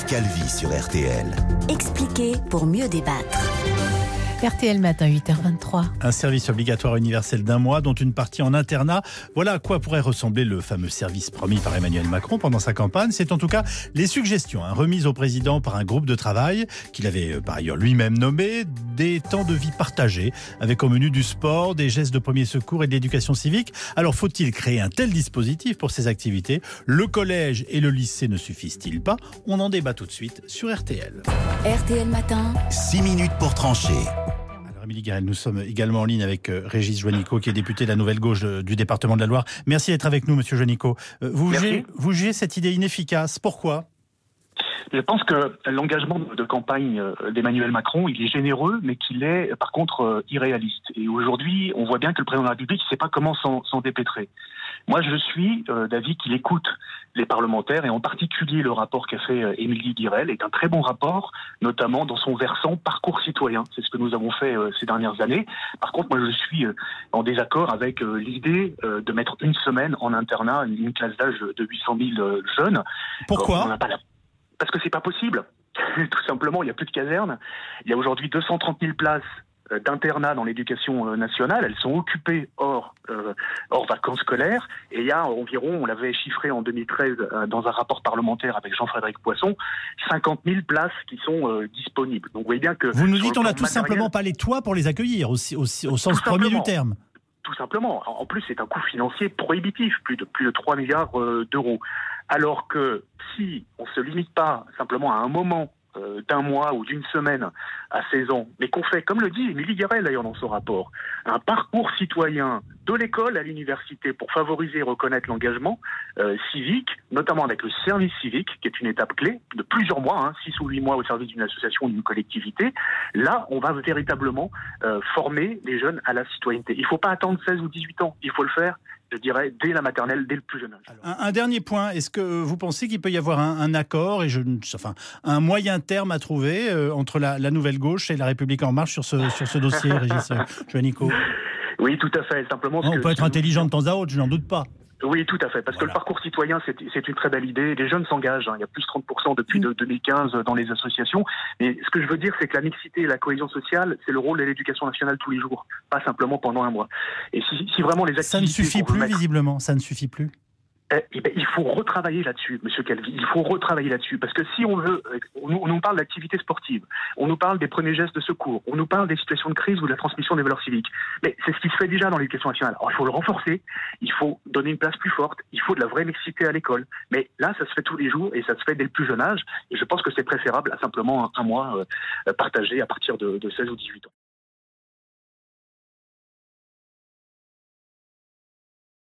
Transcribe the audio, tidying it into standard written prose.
Calvi sur RTL. Expliquer pour mieux débattre. RTL Matin, 8h23. Un service obligatoire universel d'un mois, dont une partie en internat. Voilà à quoi pourrait ressembler le fameux service promis par Emmanuel Macron pendant sa campagne. C'est en tout cas les suggestions remises au président par un groupe de travail qu'il avait par ailleurs lui-même nommé. Des temps de vie partagés, avec au menu du sport, des gestes de premier secours et de l'éducation civique. Alors faut-il créer un tel dispositif pour ces activités ? Le collège et le lycée ne suffisent-ils pas ? On en débat tout de suite sur RTL. RTL Matin. 6 minutes pour trancher. Émilie Garel, nous sommes également en ligne avec Régis Juanico, qui est député de la Nouvelle Gauche du département de la Loire. Merci d'être avec nous, monsieur Juanico. Vous jugez cette idée inefficace. Pourquoi ? Je pense que l'engagement de campagne d'Emmanuel Macron, il est généreux, mais qu'il est par contre irréaliste. Et aujourd'hui, on voit bien que le président de la République ne sait pas comment s'en dépêtrer. Moi, je suis d'avis qu'il écoute les parlementaires, et en particulier le rapport qu'a fait Émilie Guirel est un très bon rapport, notamment dans son versant parcours citoyen. C'est ce que nous avons fait ces dernières années. Par contre, moi, je suis en désaccord avec l'idée de mettre une semaine en internat une classe d'âge de 800 000 jeunes. Pourquoi ? Parce que c'est pas possible. Tout simplement, il n'y a plus de casernes. Il y a aujourd'hui 230 000 places d'internat dans l'éducation nationale. Elles sont occupées hors vacances scolaires. Et il y a environ, on l'avait chiffré en 2013 dans un rapport parlementaire avec Jean-Frédéric Poisson, 50 000 places qui sont disponibles. Donc vous voyez bien que... Vous nous dites on n'a tout simplement pas les toits pour les accueillir, au sens premier du terme. Tout simplement. En plus, c'est un coût financier prohibitif, plus de 3 milliards d'euros. Alors que si on ne se limite pas simplement à un moment d'un mois ou d'une semaine à 16 ans, mais qu'on fait, comme le dit Émilie Guirel d'ailleurs dans son rapport, un parcours citoyen de l'école à l'université pour favoriser et reconnaître l'engagement civique, notamment avec le service civique, qui est une étape clé de plusieurs mois, 6 ou 8 mois au service d'une association ou d'une collectivité. Là, on va véritablement former les jeunes à la citoyenneté. Il ne faut pas attendre 16 ou 18 ans, il faut le faire, je dirais, dès la maternelle, dès le plus jeune âge. Un dernier point, est-ce que vous pensez qu'il peut y avoir un accord, un moyen terme à trouver entre la Nouvelle Gauche et la République En Marche sur ce dossier, Régis Juanico ? Oui, tout à fait. Simplement, on peut être intelligent de temps à autre, je n'en doute pas. Oui, tout à fait. Parce que le parcours citoyen, c'est une très belle idée. Les jeunes s'engagent. Il y a plus de 30% depuis 2015 dans les associations. Mais ce que je veux dire, c'est que la mixité et la cohésion sociale, c'est le rôle de l'éducation nationale tous les jours, pas simplement pendant un mois. Et si vraiment les activités... Ça ne suffit plus, visiblement. Ça ne suffit plus. Il faut retravailler là-dessus, monsieur Calvi. Il faut retravailler là-dessus. Parce que si on veut... On nous parle d'activité sportive. On nous parle des premiers gestes de secours. On nous parle des situations de crise ou de la transmission des valeurs civiques. Mais c'est ce qui se fait déjà dans l'éducation nationale. Alors, il faut le renforcer. Il faut donner une place plus forte. Il faut de la vraie mixité à l'école. Mais là, ça se fait tous les jours et ça se fait dès le plus jeune âge. Et je pense que c'est préférable à simplement un mois partagé à partir de 16 ou 18 ans.